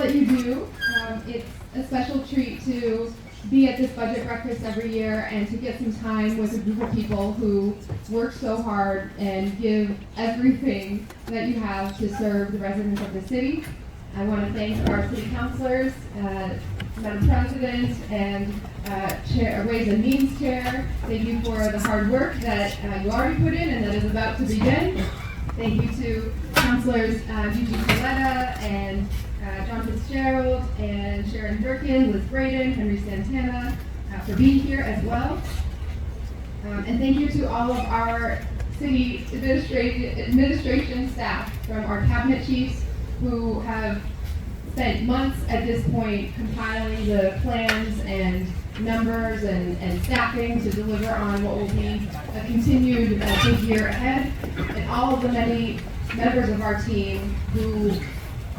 that you do. It's a special treat to be at this budget breakfast every year and to get some time with a group of people who work so hard and give everything that you have to serve the residents of the city. I want to thank our city councilors, Madam President, and Ways and Means Chair. Thank you for the hard work that you already put in and that is about to begin. Thank you to Councilors Gigi Coletta and John Fitzgerald and Sharon Durkin, Liz Braden, Henry Santana for being here as well. And thank you to all of our city administration staff, from our cabinet chiefs who have spent months at this point compiling the plans and numbers and staffing to deliver on what will be a continued big year ahead, and all of the many members of our team who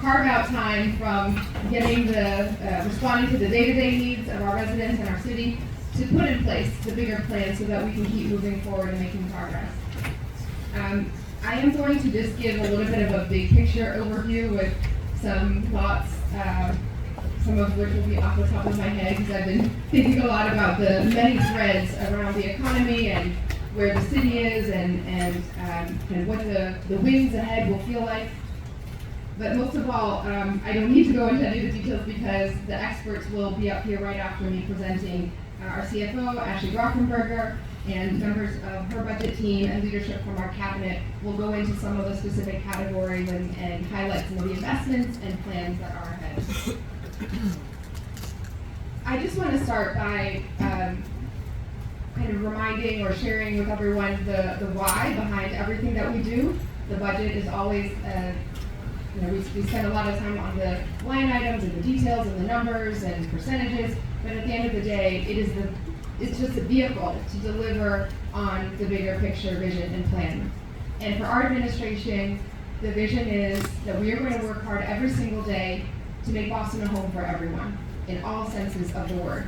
carve out time from getting responding to the day-to-day needs of our residents and our city to put in place the bigger plan so that we can keep moving forward and making progress. I am going to just give a little bit of a big picture overview with some thoughts, some of which will be off the top of my head because I've been thinking a lot about the many threads around the economy and where the city is and what the winds ahead will feel like. But most of all, I don't need to go into any of the details because the experts will be up here right after me presenting. Our CFO, Ashley Grofenberger, and members of her budget team and leadership from our cabinet will go into some of the specific categories and highlight some of the investments and plans that are ahead. I just want to start by kind of reminding or sharing with everyone the why behind everything that we do. The budget is always, we spend a lot of time on the line items and the details and the numbers and percentages, but at the end of the day, it's just a vehicle to deliver on the bigger picture vision and plan. And for our administration, the vision is that we are going to work hard every single day to make Boston a home for everyone, in all senses of the word.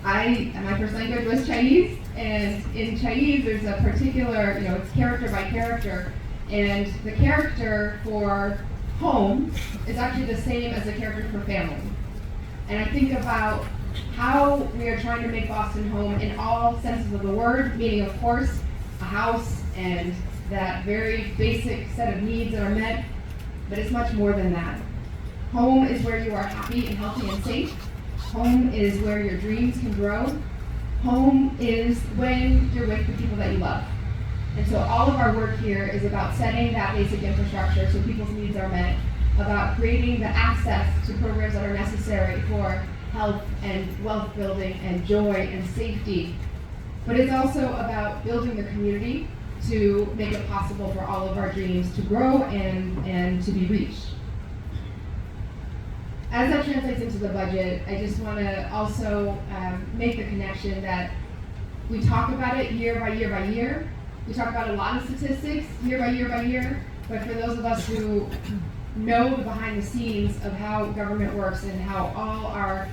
My first language was Chinese, and in Chinese there's a particular, it's character by character, and the character for home is actually the same as the character for family. And I think about how we are trying to make Boston home in all senses of the word, meaning, of course, a house and that very basic set of needs that are met, but it's much more than that. Home is where you are happy and healthy and safe. Home is where your dreams can grow. Home is when you're with the people that you love. And so all of our work here is about setting that basic infrastructure so people's needs are met, about creating the access to programs that are necessary for health and wealth building and joy and safety. But it's also about building the community to make it possible for all of our dreams to grow and to be reached. As that translates into the budget, I just want to also make the connection that we talk about it year by year by year. We talk about a lot of statistics year by year by year, but for those of us who know the behind the scenes of how government works and how all our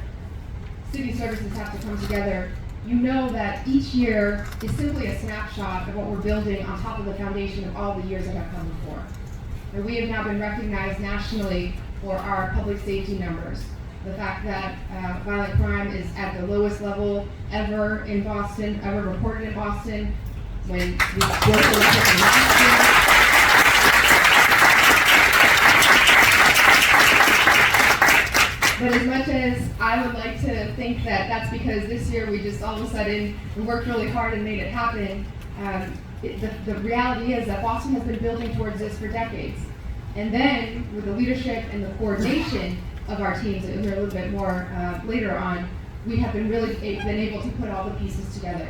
city services have to come together, you know that each year is simply a snapshot of what we're building on top of the foundation of all the years that have come before. And we have now been recognized nationally for our public safety numbers. The fact that violent crime is at the lowest level ever in Boston, ever reported in Boston, when we worked with last year. But as much as I would like to think that that's because this year we just all of a sudden we worked really hard and made it happen, the reality is that Boston has been building towards this for decades. And then with the leadership and the coordination of our teams, that you'll hear a little bit more later on, we have been really been able to put all the pieces together.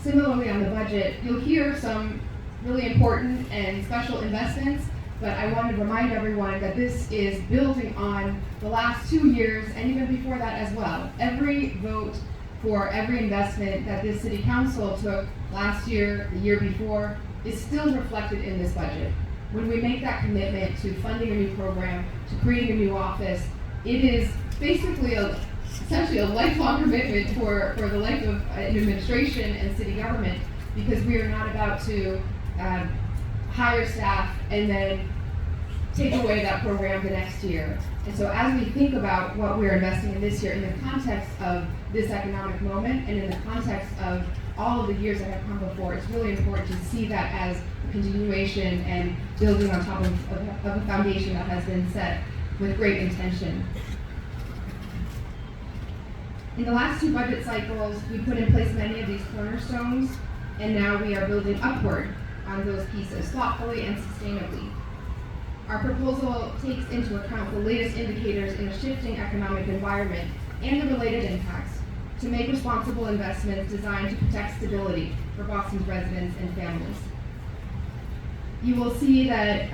Similarly on the budget, you'll hear some really important and special investments, but I want to remind everyone that this is building on the last 2 years and even before that as well. Every vote for every investment that this city council took last year, the year before, is still reflected in this budget. When we make that commitment to funding a new program, to creating a new office, it is basically essentially a lifelong commitment for the life of an administration and city government, because we are not about to hire staff and then take away that program the next year. And so as we think about what we're investing in this year in the context of this economic moment and in the context of all of the years that have come before, it's really important to see that as a continuation and building on top of a foundation that has been set with great intention. In the last two budget cycles, we put in place many of these cornerstones, and now we are building upward on those pieces thoughtfully and sustainably. Our proposal takes into account the latest indicators in a shifting economic environment and the related impacts to make responsible investments designed to protect stability for Boston's residents and families. You will see that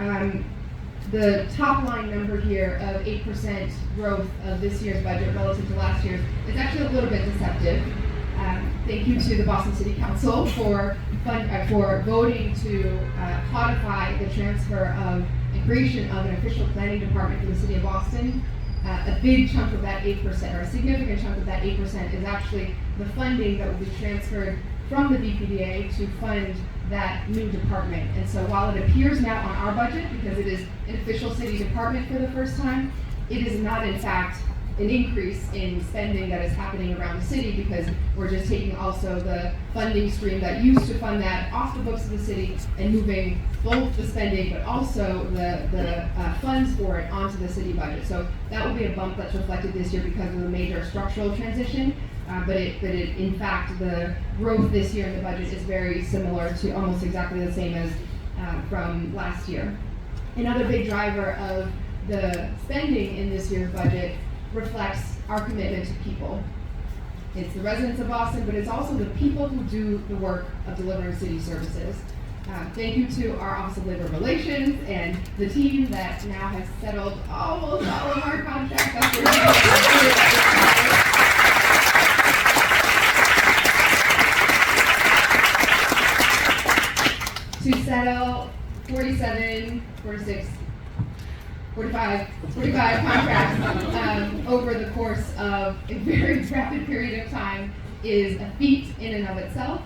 the top line number here of 8% growth of this year's budget relative to last year's is actually a little bit deceptive. Thank you to the Boston City Council for voting to codify the transfer of and creation of an official planning department for the City of Boston. A big chunk of that 8%, or a significant chunk of that 8%, is actually the funding that will be transferred from the BPDA to fund that new department. And so while it appears now on our budget, because it is an official city department for the first time, it is not in fact an increase in spending that is happening around the city, because we're just taking also the funding stream that used to fund that off the books of the city and moving both the spending but also the funds for it onto the city budget. So that will be a bump that's reflected this year because of the major structural transition. But in fact, the growth this year in the budget is very similar to almost exactly the same as from last year. Another big driver of the spending in this year's budget reflects our commitment to people. It's the residents of Boston, but it's also the people who do the work of delivering city services. Thank you to our Office of Labor Relations and the team that now has settled almost all of our contracts. To settle 45 contracts over the course of a very rapid period of time is a feat in and of itself.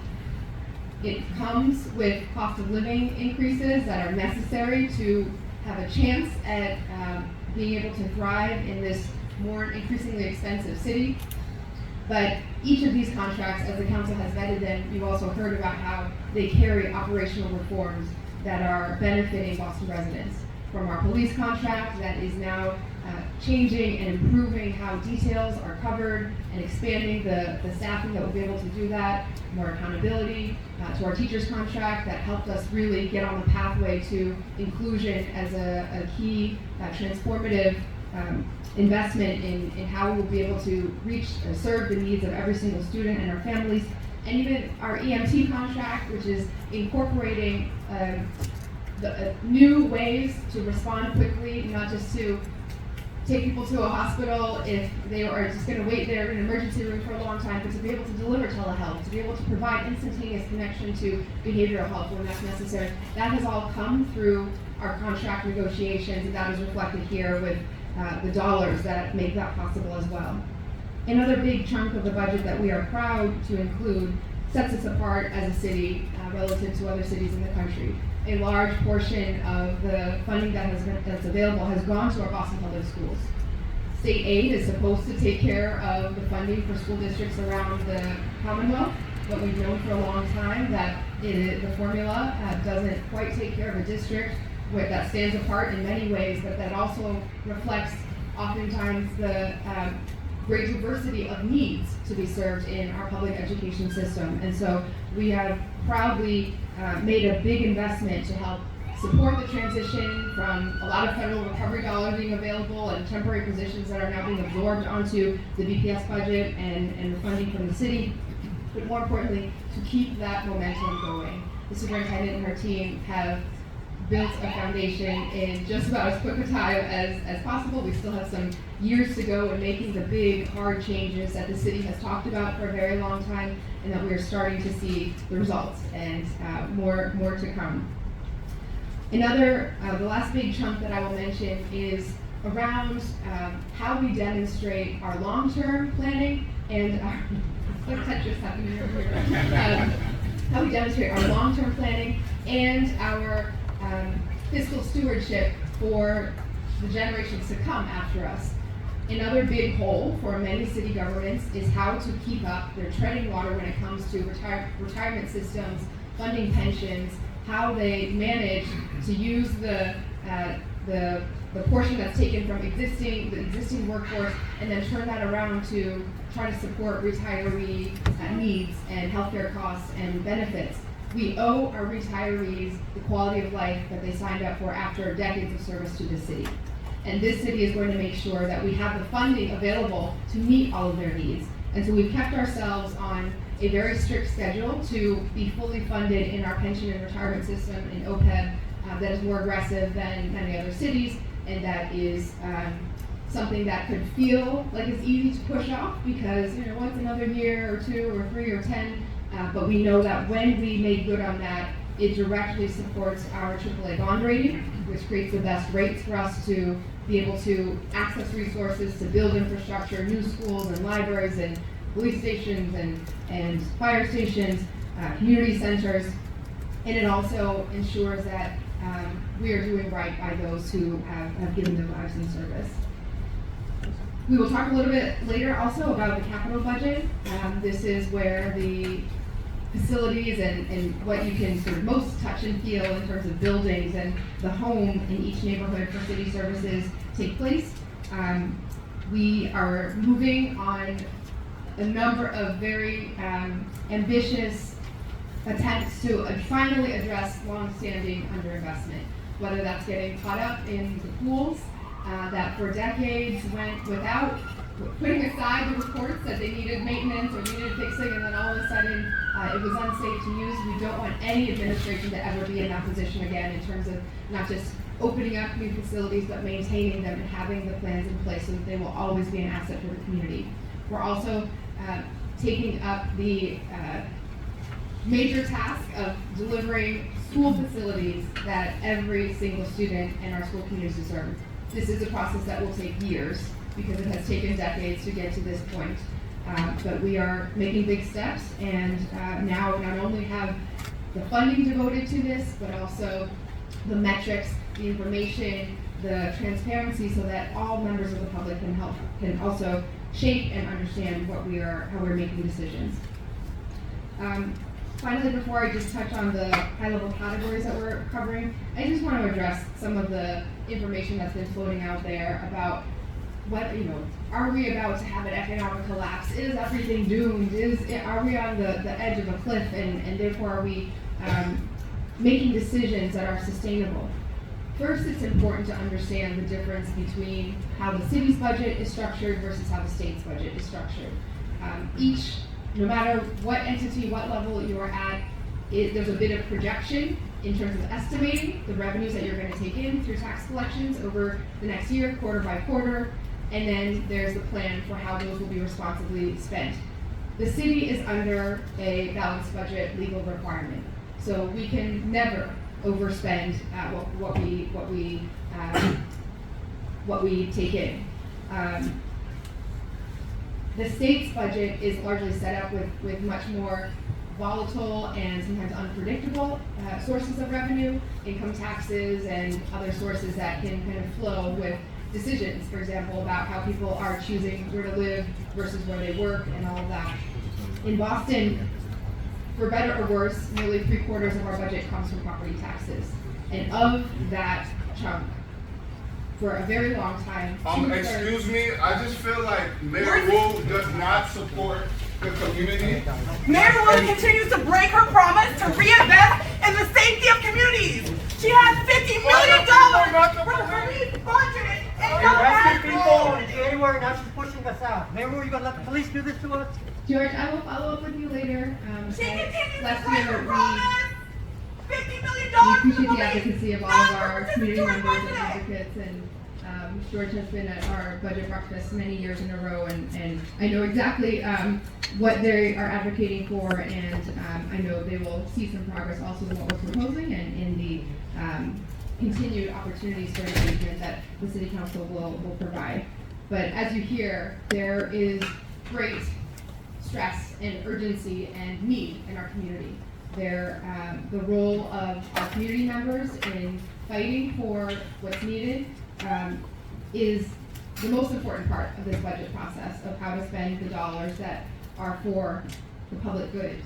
It comes with cost of living increases that are necessary to have a chance at being able to thrive in this more increasingly expensive city. But each of these contracts, as the council has vetted them, you've also heard about how they carry operational reforms that are benefiting Boston residents. From our police contract that is now changing and improving how details are covered and expanding the staffing that will be able to do that, more accountability, to our teachers contract that helped us really get on the pathway to inclusion as a key transformative investment in how we will be able to reach or serve the needs of every single student and our families, and even our EMT contract, which is incorporating new ways to respond quickly, not just to take people to a hospital if they are just going to wait there in an emergency room for a long time, but to be able to deliver telehealth, to be able to provide instantaneous connection to behavioral health when that's necessary. That has all come through our contract negotiations, and that is reflected here with the dollars that make that possible as well. Another big chunk of the budget that we are proud to include sets us apart as a city relative to other cities in the country. A large portion of the funding that's available has gone to our Boston Public Schools. State aid is supposed to take care of the funding for school districts around the Commonwealth, but we've known for a long time that the formula doesn't quite take care of a district that stands apart in many ways, but that also reflects oftentimes the great diversity of needs to be served in our public education system. And so we have proudly made a big investment to help support the transition from a lot of federal recovery dollars being available and temporary positions that are now being absorbed onto the BPS budget and the funding from the city, but more importantly, to keep that momentum going. The superintendent and her team have built a foundation in just about as quick a time as possible. We still have some years to go in making the big, hard changes that the city has talked about for a very long time, and that we are starting to see the results, and more to come. The last big chunk that I will mention is around how we demonstrate our long-term planning and our, how we demonstrate our long-term planning and our fiscal stewardship for the generations to come after us. Another big hole for many city governments is how to keep up. They're treading water when it comes to retirement systems, funding pensions, how they manage to use the portion that's taken from the existing workforce and then turn that around to try to support retiree needs and healthcare costs and benefits. We owe our retirees the quality of life that they signed up for after decades of service to this city. And this city is going to make sure that we have the funding available to meet all of their needs. And so we've kept ourselves on a very strict schedule to be fully funded in our pension and retirement system in OPEB that is more aggressive than many other cities, and that is something that could feel like it's easy to push off because, once another year or 2 or 3 or 10, but we know that when we make good on that, it directly supports our AAA bond rating, which creates the best rates for us to be able to access resources, to build infrastructure, new schools and libraries and police stations and fire stations, community centers, and it also ensures that we are doing right by those who have given their lives in service. We will talk a little bit later also about the capital budget. This is where the facilities and what you can sort of most touch and feel in terms of buildings and the home in each neighborhood for city services take place. We are moving on a number of very ambitious attempts to finally address long-standing underinvestment, whether that's getting caught up in the pools that for decades went without putting aside the reports that they needed maintenance or needed fixing, and then all of a sudden it was unsafe to use. We don't want any administration to ever be in that position again in terms of not just opening up new facilities, but maintaining them and having the plans in place so that they will always be an asset for the community. We're also taking up the major task of delivering school facilities that every single student in our school communities deserve. This is a process that will take years because it has taken decades to get to this point. But we are making big steps, and now not only have the funding devoted to this, but also the metrics, the information, the transparency, so that all members of the public can also shape and understand how we're making decisions. Finally, before I just touch on the high-level categories that we're covering, I just want to address some of the information that's been floating out there about are we about to have an economic collapse? Is everything doomed? Are we on the edge of a cliff, and therefore are we making decisions that are sustainable? First, it's important to understand the difference between how the city's budget is structured versus how the state's budget is structured. Each, no matter what entity, what level you are at, there's a bit of projection in terms of estimating the revenues that you're going to take in through tax collections over the next year, quarter by quarter, and then there's the plan for how those will be responsibly spent. The city is under a balanced budget legal requirement, so we can never overspend what we take in. The state's budget is largely set up with much more volatile and sometimes unpredictable sources of revenue, income taxes and other sources that can kind of flow with decisions, for example, about how people are choosing where to live versus where they work and all of that. In Boston, for better or worse, nearly 3/4 of our budget comes from property taxes. And of that chunk, for a very long time, excuse me, I just feel like Mayor Wu does not support the community. Mayor Wu continues to break her promise to reinvest in the safety of communities. She has $50 million budgeted. You're arresting people in January, now she's pushing us out. Mayor Wu, you gonna let the police do this to us? George, I will follow up with you later. She continues to last break year her we promise. $50 million. appreciate the advocacy of all of our community members and advocates, and George has been at our budget breakfast many years in a row, and I know exactly what they are advocating for, and I know they will see some progress also in what we're proposing and in the continued opportunities for engagement that the City Council will provide. But as you hear, there is great stress and urgency and need in our community. The role of our community members in fighting for what's needed is the most important part of this budget process of how to spend the dollars that are for the public good.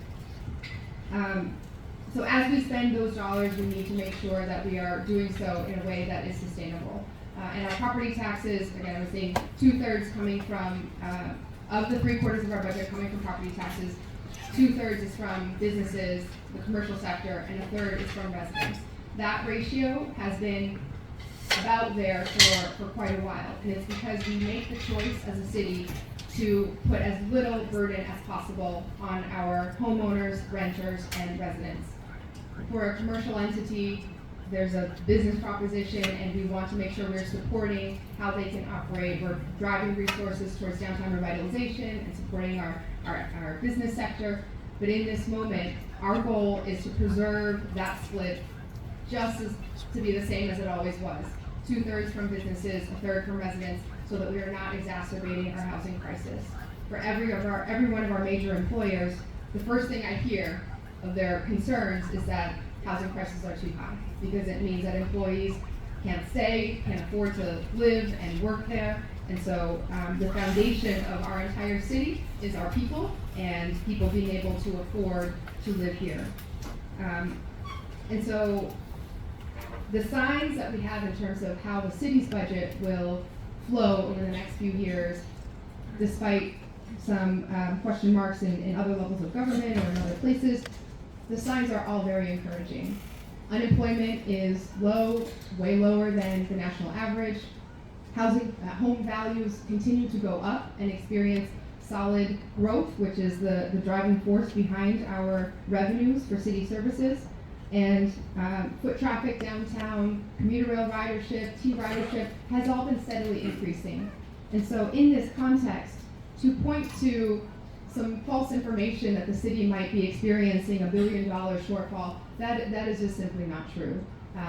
So as we spend those dollars, we need to make sure that we are doing so in a way that is sustainable. And our property taxes, again, I was saying 2/3 coming from, of the 3/4 of our budget coming from property taxes, 2/3 is from businesses, the commercial sector, and 1/3 is from residents. That ratio has been about there for quite a while, and it's because we make the choice as a city to put as little burden as possible on our homeowners, renters, and residents. For a commercial entity, there's a business proposition, and we want to make sure we're supporting how they can operate. We're driving resources towards downtown revitalization and supporting our business sector. But in this moment, our goal is to preserve that split just as to be the same as it always was. 2/3 from businesses, 1/3 from residents, so that we are not exacerbating our housing crisis. For every one of our major employers, the first thing I hear of their concerns is that housing prices are too high, because it means that employees can't stay, can't afford to live and work there. And so the foundation of our entire city is our people, and people being able to afford to live here. And so the signs that we have in terms of how the city's budget will flow over the next few years, despite some question marks in other levels of government or in other places, the signs are all very encouraging. Unemployment is low, way lower than the national average. Home values continue to go up and experience solid growth, which is the driving force behind our revenues for city services. And foot traffic downtown, commuter rail ridership, T-ridership has all been steadily increasing. And so in this context, to point to some false information that the city might be experiencing $1 billion shortfall, that is just simply not true.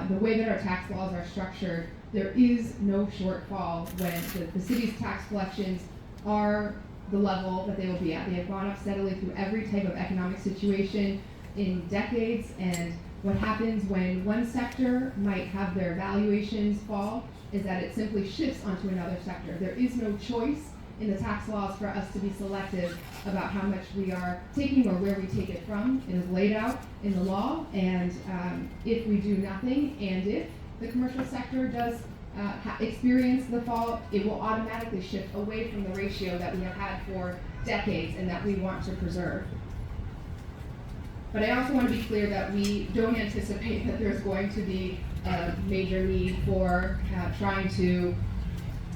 The way that our tax laws are structured, there is no shortfall when the city's tax collections are the level that they will be at. They have gone up steadily through every type of economic situation in decades, and what happens when one sector might have their valuations fall is that it simply shifts onto another sector. There is no choice in the tax laws for us to be selective about how much we are taking or where we take it from. It is laid out in the law, and if we do nothing, and if the commercial sector does experience the fall, it will automatically shift away from the ratio that we have had for decades and that we want to preserve. But I also want to be clear that we don't anticipate that there's going to be a major need for trying to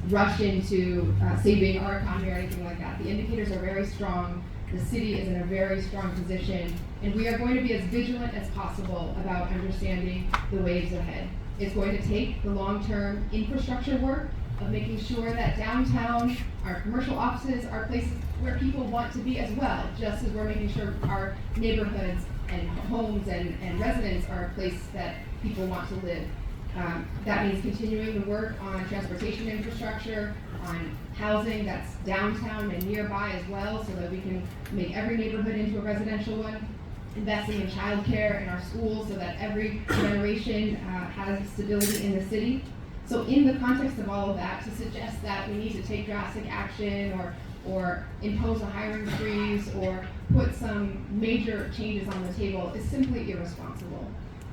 rush into saving our economy or anything like that. The indicators are very strong. The city is in a very strong position, and we are going to be as vigilant as possible about understanding the waves ahead. It's going to take the long-term infrastructure work of making sure that downtown, our commercial offices, are places where people want to be as well, just as we're making sure our neighborhoods and homes and residents are a place that people want to live. That means continuing the work on transportation infrastructure, on housing that's downtown and nearby as well, so that we can make every neighborhood into a residential one. Investing in childcare in our schools so that every generation has stability in the city. So in the context of all of that, to suggest that we need to take drastic action or impose a hiring freeze or put some major changes on the table is simply irresponsible.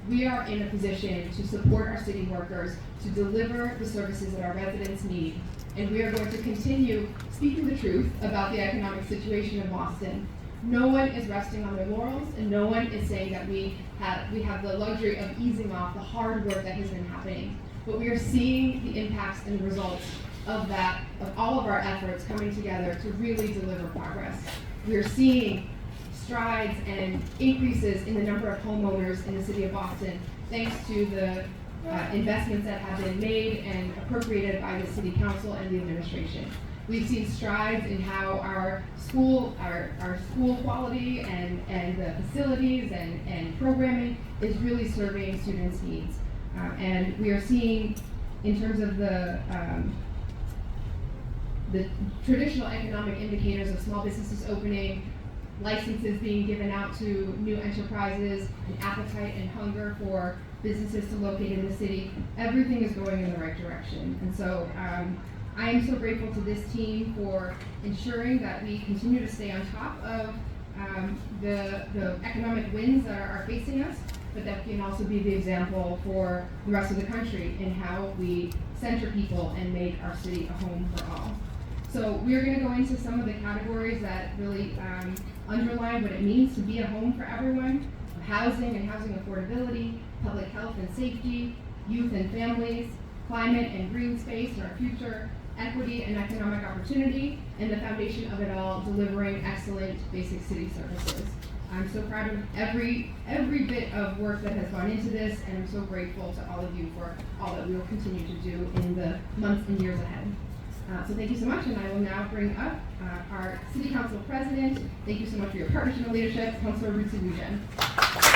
We are in a position to support our city workers, to deliver the services that our residents need, and we are going to continue speaking the truth about the economic situation in Boston. No one is resting on their laurels, and no one is saying that we have the luxury of easing off the hard work that has been happening. But we are seeing the impacts and the results of that, of all of our efforts coming together to really deliver progress. We are seeing strides and increases in the number of homeowners in the city of Boston, thanks to the investments that have been made and appropriated by the city council and the administration. We've seen strides in how our school quality and the facilities and programming is really serving students' needs. And we are seeing, in terms of the traditional economic indicators of small businesses opening, licenses being given out to new enterprises, an appetite and hunger for businesses to locate in the city. Everything is going in the right direction. And so I am so grateful to this team for ensuring that we continue to stay on top of the economic winds that are facing us, but that can also be the example for the rest of the country in how we center people and make our city a home for all. So we're going to go into some of the categories that really underline what it means to be a home for everyone: housing and housing affordability, public health and safety, youth and families, climate and green space and our future, equity and economic opportunity, and the foundation of it all, delivering excellent basic city services. I'm so proud of every bit of work that has gone into this, and I'm so grateful to all of you for all that we will continue to do in the months and years ahead. So thank you so much, and I will now bring up our City Council President. Thank you so much for your partnership and leadership, Councilor Ruth Segugen.